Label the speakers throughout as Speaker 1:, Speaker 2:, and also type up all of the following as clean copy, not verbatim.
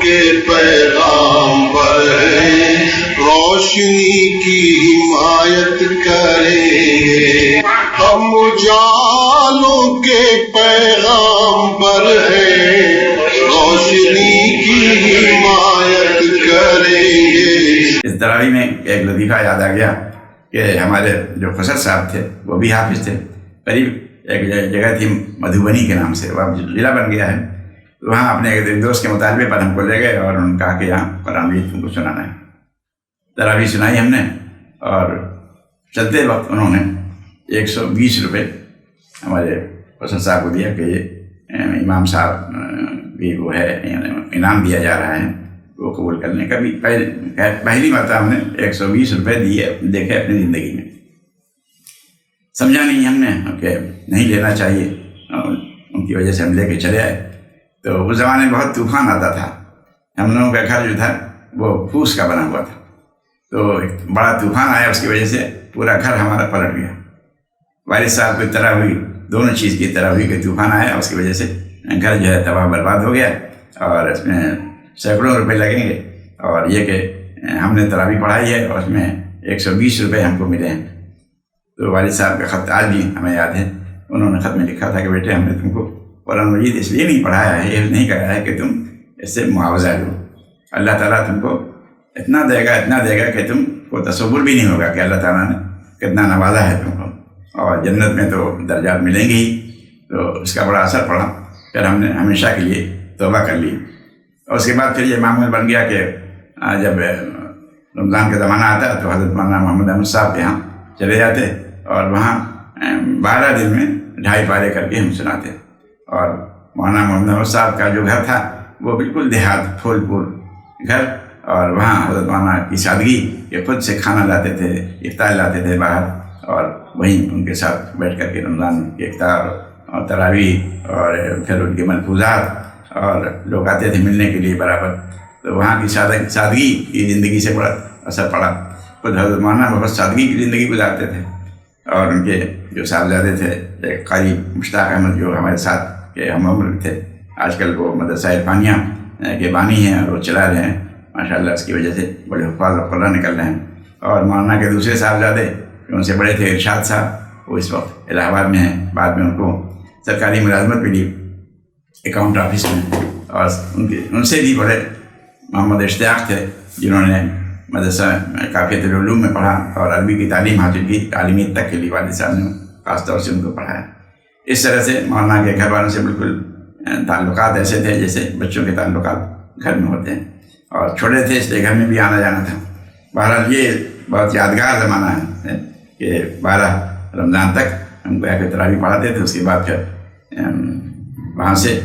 Speaker 1: کے پیغامبر ہیں، روشنی کی حمایت کریں گے. ہم اجالوں کے پیغامبر ہیں، روشنی کی حمایت کریں گے.
Speaker 2: اس تراویح میں ایک لطیفہ یاد آ گیا کہ ہمارے جو خسر صاحب تھے وہ بھی حافظ تھے. قریب ایک جگہ تھی مدھوبنی کے نام سے، وہ اب ضلع بن گیا ہے. وہاں اپنے ایک دوست کے مطالبے پر ہم کو لے گئے اور انہوں نے کہا کہ یہاں قرآن مجید تم کو سنانا ہے. تراویح سنائی ہم نے، اور چلتے وقت انہوں نے 120 روپے ہمارے حسن صاحب کو دیا کہ یہ امام صاحب بھی وہ ہے، یعنی انعام دیا جا رہا ہے وہ قبول کرنے کا. بھی پہلی مرتبہ ہم نے 120 روپے دیے دیکھے اپنی زندگی میں. سمجھا نہیں ہم نے کہ نہیں لینا چاہیے، ان کی وجہ سے ہم لے کے چلے آئے. تو اس زمانے میں بہت طوفان آتا تھا. ہم لوگوں کا گھر جو تھا وہ پھوس کا بنا ہوا تھا، تو ایک بڑا طوفان آیا، اس کی وجہ سے پورا گھر ہمارا پلٹ گیا. والد صاحب کو اطلاع ہوئی، دونوں چیز کی اطلاع ہوئی کہ طوفان آیا، اس کی وجہ سے گھر جو ہے تباہ برباد ہو گیا اور اس میں سینکڑوں روپے لگیں گے. اور یہ کہ ہم نے تراویح پڑھائی ہے اور اس میں 120 روپے ہم کو ملے ہیں. تو والد صاحب کا خط آج بھی ہمیں یاد ہے. انہوں نے خط میں لکھا تھا کہ بیٹے ہم نے تم کو قرآن مجید اس لیے نہیں پڑھایا ہے، یہ نہیں کرایا ہے کہ تم اس سے معاوضہ لو. اللہ تعالیٰ تم کو اتنا دے گا کہ تم کو تصور بھی نہیں ہوگا کہ اللہ تعالیٰ نے کتنا نوازا ہے تم کو. اور جنت میں تو درجات ملیں گے ہی. تو اس کا بڑا اثر پڑا. پھر ہم نے ہمیشہ کے لیے توبہ کر لی. اور اس کے بعد پھر یہ معمول بن گیا کہ جب رمضان کا زمانہ آتا تو حضرت مولانا محمد احمد صاحب کے یہاں چلے جاتے اور وہاں 12 دن میں 2.5 پارے کر کے ہم سناتے. اور مولانا محمد احمد صاحب کا جو گھر تھا وہ بالکل دیہات پھول پور گھر، اور وہاں حضرت مولانا کی سادگی کہ خود سے کھانا لاتے تھے، افطار لاتے تھے باہر، اور وہیں ان کے ساتھ بیٹھ کر کے رمضان کے افطار اور تراویح اور پھر ان کے ملفوظات، اور لوگ آتے تھے ملنے کے لیے برابر. تو وہاں کی سادگی کی زندگی سے بڑا اثر پڑا. خود حضرت مولانا بہت سادگی کی زندگی گزارتے تھے. اور ان کے جو صاحبزادے تھے ایک قاری مشتاق احمد جو ہمارے ساتھ کے ہم عمر تھے، آج کل وہ مدرسہ عرفانیہ کے بانی ہیں اور وہ چلا رہے ہیں ماشاءاللہ. اس کی وجہ سے بڑے حفاظ قرآن نکل رہے ہیں. اور مولانا کے دوسرے صاحبزادے ان سے بڑے تھے ارشاد صاحب، وہ اس وقت الہ آباد میں ہیں. بعد میں ان کو سرکاری ملازمت ملی اکاؤنٹ آفس میں. اور ان سے بھی بڑے محمد اشتیاق تھے جنہوں نے مدرسہ کافیت العلوم میں پڑھا اور عربی کی تعلیم حاصل کی. عالمیت تک کے لیے والد صاحب نے خاص طور سے ان کو پڑھایا. اس طرح سے مولانا کے گھر والوں سے بالکل تعلقات ایسے تھے جیسے بچوں کے تعلقات گھر میں ہوتے ہیں. اور چھوٹے تھے اس لیے گھر میں بھی آنا جانا تھا. بہرحال یہ بہت یادگار زمانہ ہے کہ 12 رمضان تک ہم کو آ کے تراویح پڑھاتے تھے. اس کے بعد پھر وہاں سے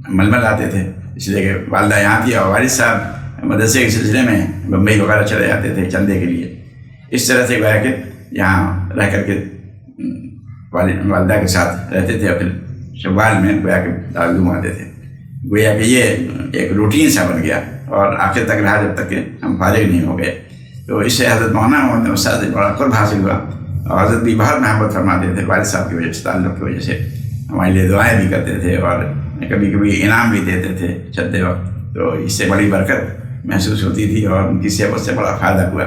Speaker 2: ململ آتے تھے، اس لیے کہ والدہ یہاں تھی اور والد صاحب مدرسے کے سلسلے میں بمبئی وغیرہ چلے جاتے تھے چندے کے لیے. اس طرح سے گویا کہ یہاں رہ کر کے والدہ کے ساتھ رہتے تھے. اور پھر شوال میں گویا کہ دارالعلوم آتے تھے. گویا کہ یہ ایک روٹین سا بن گیا اور آخر تک رہا جب تک کہ ہم فارغ نہیں ہو گئے. تو اس سے حضرت مولانا محمد استاد سے بڑا قرب حاصل ہوا. اور حضرت بھی بہت محبت فرماتے تھے والد صاحب کی وجہ سے، تعلق کی وجہ سے. ہمارے لیے دعائیں بھی کرتے تھے اور کبھی کبھی انعام بھی دیتے تھے چلتے وقت. تو اس سے بڑی برکت محسوس ہوتی تھی اور ان کی صحبت سے بڑا فائدہ ہوا.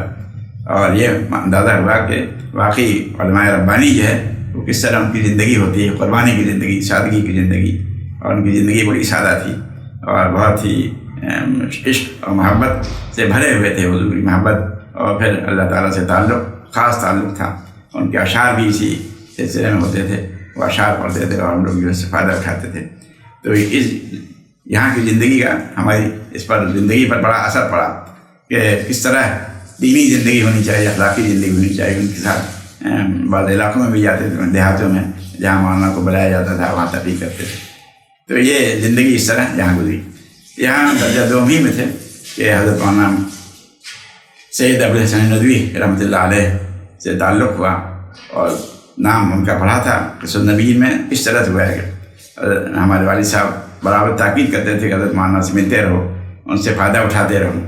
Speaker 2: اور یہ اندازہ ہوا کہ واقعی علماء ربانی جو ہے وہ کس طرح ان کی زندگی ہوتی ہے، قربانی کی زندگی، سادگی کی زندگی. اور ان کی زندگی بڑی سادہ تھی اور بہت ہی عشق اور محبت سے بھرے ہوئے تھے، حضوری محبت. اور پھر اللہ تعالیٰ سے تعلق، خاص تعلق تھا. ان کے اشعار بھی اسی سلسلے میں ہوتے تھے. وہ اشعار پڑھتے تھے اور ہم لوگ جو ہے فائدہ اٹھاتے تھے. تو اس یہاں کی زندگی کا ہماری اس پر زندگی پر بڑا اثر پڑا کہ کس طرح دینی زندگی ہونی چاہیے، اخلاقی زندگی ہونی چاہیے. ان کے ساتھ بعض علاقوں میں بھی جاتے تھے، دیہاتوں میں جہاں مولانا کو بلایا جاتا تھا وہاں تقریر کرتے تھے. تو یہ زندگی اس طرح یہاں گزری. یہاں درجہ دوم ہی میں تھے کہ حضرت مولانا سید ابوالحسن ندوی رحمۃ اللہ علیہ سے تعلق ہوا. اور نام ان کا پڑھا تھا قصص النبیین میں. اس طرح سے ہوا ہے کہ ہمارے والد صاحب برابر تاکید کرتے تھے کہ حضرت مولانا سے ملتے رہو، ان سے فائدہ اٹھاتے رہو.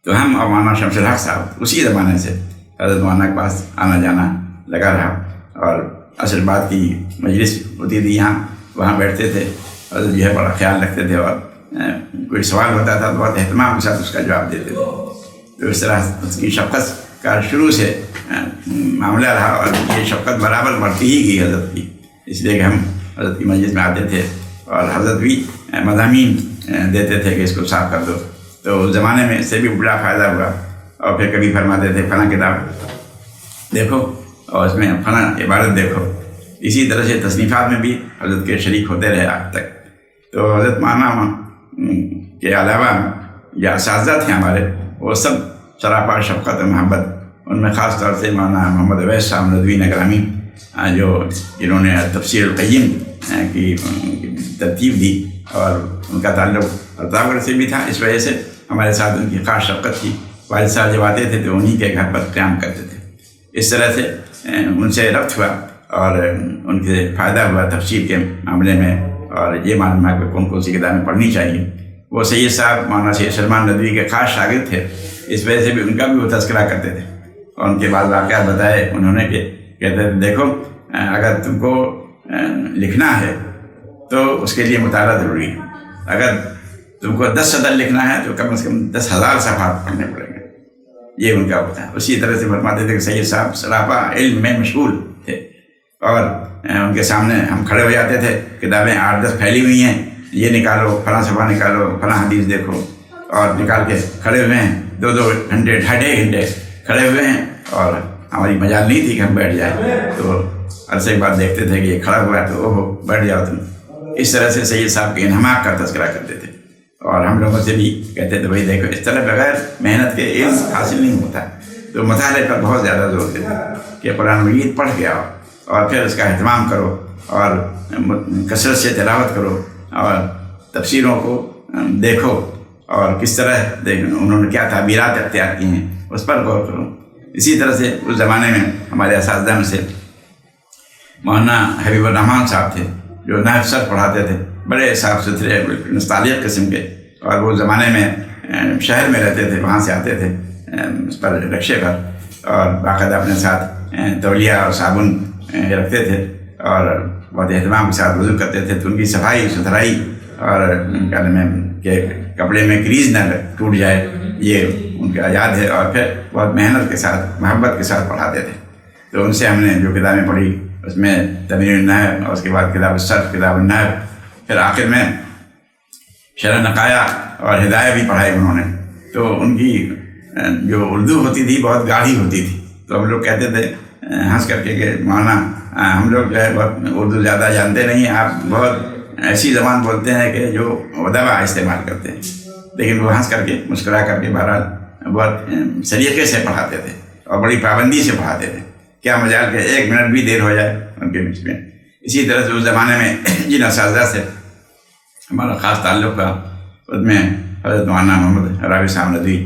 Speaker 2: تو ہم اور مولانا شمس الحق صاحب اسی زمانے سے حضرت مولانا کے پاس آنا جانا لگا رہا. اور عصر بعد کی مجلس ہوتی تھی یہاں، وہاں بیٹھتے تھے. حضرت جو ہے بڑا خیال رکھتے تھے اور کوئی سوال ہوتا تھا تو بہت اہتمام کے ساتھ اس کا جواب دیتے تھے. تو اس طرح اس کی شفقت کا شروع سے معاملہ رہا اور یہ شفقت برابر بڑھتی ہی گئی حضرت کی. اس لیے کہ ہم حضرت کی مجلس میں آتے تھے اور حضرت بھی مضامین دیتے تھے کہ اس کو صاف کر دو. تو اس زمانے میں اس سے بھی بڑا فائدہ ہوا. اور پھر کبھی فرماتے تھے فلاں کتاب دیکھو اور اس میں فلاں عبارت دیکھو. اسی طرح سے تصنیفات میں بھی حضرت کے شریک ہوتے رہے آج تک. تو حضرت مولانا کے علاوہ جو اساتذہ تھے ہمارے وہ سب سراپا شفقت و محبت. ان میں خاص طور سے مولانا محمد اویس صاحب ندوی نگرامی جنہوں نے تفسیر القیم کی ترتیب دی اور ان کا تعلق الطاغر سے بھی تھا. اس وجہ سے ہمارے ساتھ ان کی خاص شفقت تھی. والد صاحب جب آتے تھے تو انہی کے گھر پر قیام کرتے تھے. اس طرح سے ان سے ربط ہوا اور ان کے فائدہ ہوا تفسیر کے معاملے میں. اور یہ معلوم ہے کہ کون کون سی کتابیں پڑھنی چاہیے. وہ سید صاحب مولانا سید سلمان ندوی کے خاص شاگرد تھے. اس وجہ سے بھی ان کا بھی وہ تذکرہ کرتے تھے اور ان کے بعض واقعات بتائے انہوں نے کہ کہتے تھے دیکھو اگر تم کو لکھنا ہے تو اس کے لیے مطالعہ ضروری ہے. اگر تم کو 10 صدر لکھنا ہے تو کم از کم 10,000 صفحات پڑھنے پڑیں گے. یہ ان کا ہوتا ہے. اسی طرح سے فرماتے تھے کہ سید صاحب سراپا علم میں مشغول تھے اور ان کے سامنے ہم کھڑے ہو جاتے تھے. کتابیں 8-10 پھیلی ہوئی ہیں, یہ نکالو, فلاں صفحہ نکالو, فلاں حدیث دیکھو, اور نکال کے کھڑے ہوئے ہیں 2 گھنٹے 2.5 گھنٹے کھڑے ہوئے ہیں. اور ہماری مجال نہیں تھی کہ ہم بیٹھ جائیں. تو عرصے کے بعد دیکھتے تھے کہ یہ کھڑا ہوا ہے تو اوہو بیٹھ جاؤ تم. اس طرح سے سید صاحب کے انہماک کا تذکرہ کرتے تھے. اور ہم لوگوں سے بھی کہتے تھے بھائی دیکھو اس طرح بغیر محنت کے علم حاصل نہیں ہوتا. تو مطالعے پر بہت زیادہ زور دیتے کہ قرآن مجید پڑھ کے آؤ اور پھر اس کا اہتمام کرو اور کثرت سے تلاوت کرو اور تفسیروں کو دیکھو اور کس طرح انہوں نے کیا تعبیرات اختیار کی ہیں اس پر غور کرو. اسی طرح سے اس زمانے میں ہمارے اساتذہ میں سے مولانا حبیب الرحمان صاحب تھے جو نحو صرف پڑھاتے تھے. بڑے صاف ستھرے نستعلیق قسم کے, اور وہ زمانے میں شہر میں رہتے تھے. وہاں سے آتے تھے اس پر رکشے پر اور باقاعدہ اپنے ساتھ تولیہ اور صابن رکھتے تھے اور بہت اہتمام کے ساتھ وضو کرتے تھے. تو ان کی صفائی ستھرائی اور کہ کپڑے میں کریز نہ ٹوٹ جائے یہ ان کا یاد ہے. اور پھر بہت محنت کے ساتھ محبت کے ساتھ پڑھاتے تھے. تو ان سے ہم نے جو کتابیں پڑھی اس میں تنویر النحو اور اس کے بعد کتاب الصرف, کتاب النحو, پھر آخر میں شرح نقایا اور ہدایہ بھی پڑھائی انہوں نے. تو ان کی جو اردو ہوتی تھی بہت گاڑھی ہوتی تھی. تو ہم لوگ کہتے تھے ہنس کر کے کہ مولانا ہم لوگ جو ہے بہت اردو زیادہ جانتے نہیں, آپ بہت ایسی زبان بولتے ہیں کہ جو ادبا استعمال کرتے ہیں. لیکن وہ ہنس کر کے مسکرا کر کے بہرحال بہت سلیقے سے پڑھاتے تھے اور بڑی پابندی سے پڑھاتے تھے. کیا مجال کہ 1 منٹ بھی دیر ہو جائے ان کے بیچ میں. اسی طرح سے اس زمانے میں جن اساتذہ سے ہمارا خاص تعلق تھا اس میں حضرت مولانا محمد راوی صاحب ندوی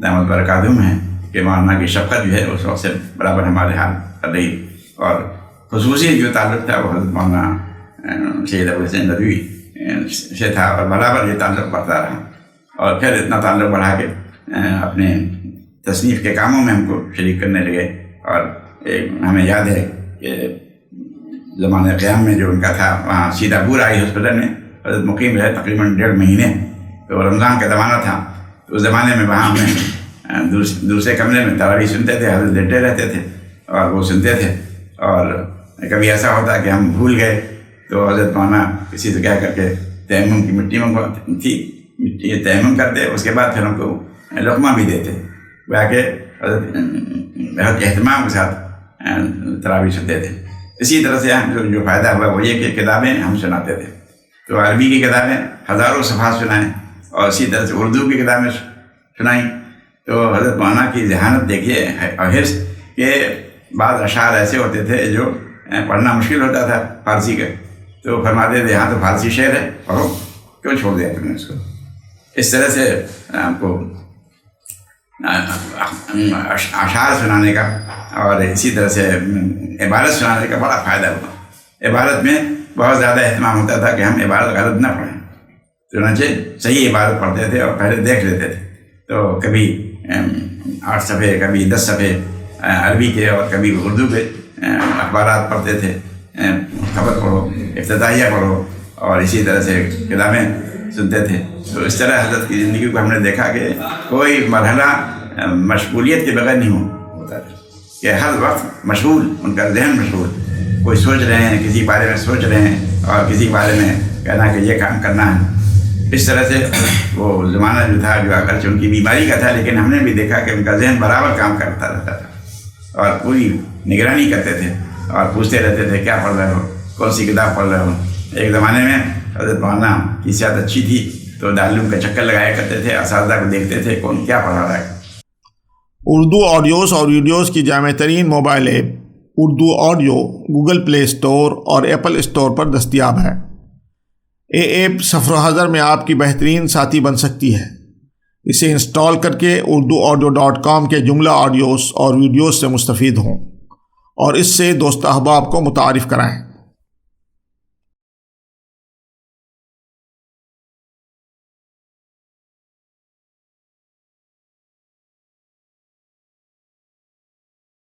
Speaker 2: دامت برکاتہم ہیں کہ مولانا کی شفقت جو ہے اس وقت سے برابر ہمارے حال کر رہی. اور خصوصی جو تعلق تھا وہ حضرت مولانا سید ابو حسین ندوی سے تھا اور برابر یہ تعلق بڑھتا رہا. اور پھر اتنا تعلق بڑھا کے اپنے تصنیف کے کاموں میں ہم کو شریک کرنے لگے. اور ہمیں یاد ہے کہ زمانہ قیام میں جو ان کا تھا وہاں سیدھا پور آئی ہاسپٹل میں حضرت مقیم رہے تقریباً 1.5 مہینے. تو رمضان کا زمانہ تھا. تو اس زمانے میں وہاں ہمیں دوسرے کمرے میں تراویح سنتے تھے. حضرت لیٹے رہتے تھے اور وہ سنتے تھے. اور کبھی ایسا ہوتا کہ ہم بھول گئے تو حضرت مولانا کسی سے کہہ کر کے تیمم کی مٹی تھی مٹی تیمم کرتے. اس کے بعد پھر ہم کو لقمہ بھی دیتے. وہ کہ حضرت بہت اہتمام کے ساتھ تراویح سنتے تھے. اسی طرح سے جو فائدہ ہوا وہ یہ کہ کتابیں ہم سناتے تھے. تو عربی کی کتابیں ہزاروں صفحات سنائیں اور اسی طرح سے اردو کی کتابیں سنائیں. تو حضرت مولانا کی ذہانت دیکھیے اور حرص کہ بعض اشعار ایسے ہوتے تھے جو پڑھنا مشکل ہوتا تھا فارسی کا. تو فرماتے تھے یہاں تو فارسی شعر ہے پڑھو, کیوں چھوڑ دیا تم نے اس کو. اس طرح سے ہم کو اشعار سنانے کا اور اسی طرح سے عبارت سنانے کا بڑا فائدہ ہوا. عبارت میں بہت زیادہ اہتمام ہوتا تھا کہ ہم عبارت غلط نہ پڑھیں. چنانچہ صحیح عبارت پڑھتے تھے اور پہلے دیکھ لیتے تھے. تو کبھی 8 صفحے کبھی 10 صفحے عربی کے اور کبھی اردو کے اخبارات پڑھتے تھے. خبر پڑھو, افتتاحیہ پڑھو اور اسی طرح سے کتابیں سنتے تھے. تو اس طرح حضرت کی زندگی کو ہم نے دیکھا کہ کوئی مرحلہ مشغولیت کے بغیر نہیں ہوتا تھا، کہ ہر وقت مشغول، ان کا ذہن مشغول، کوئی سوچ رہے ہیں، کسی بارے میں سوچ رہے ہیں اور کسی بارے میں کہنا کہ یہ کام کرنا ہے. اس طرح سے وہ زمانہ جو تھا، جو اگرچہ ان کی بیماری کا تھا، لیکن ہم نے بھی دیکھا کہ ان کا ذہن برابر کام کرتا رہتا تھا اور پوری نگرانی کرتے تھے اور پوچھتے رہتے تھے کیا پڑھ رہے ہو، کون سی کتاب پڑھ رہے ہو. ایک زمانے میں حضرت مولانا کی صحت اچھی تھی تو دارالعلوم کا چکر لگایا کرتے تھے، اساتذہ کو دیکھتے تھے کون کیا پڑھا رہا ہے.
Speaker 3: اردو آڈیوز اور ویڈیوز کی جامع ترین mobile app Urdu audio Google Play Store اور ایپل اسٹور پر دستیاب ہے. یہ ایپ سفر و حضر میں آپ کی بہترین ساتھی بن سکتی ہے. اسے انسٹال کر کے urduaudio.com کے جملہ آڈیوز اور ویڈیوز سے مستفید ہوں اور اس سے دوست احباب کو متعارف کرائیں.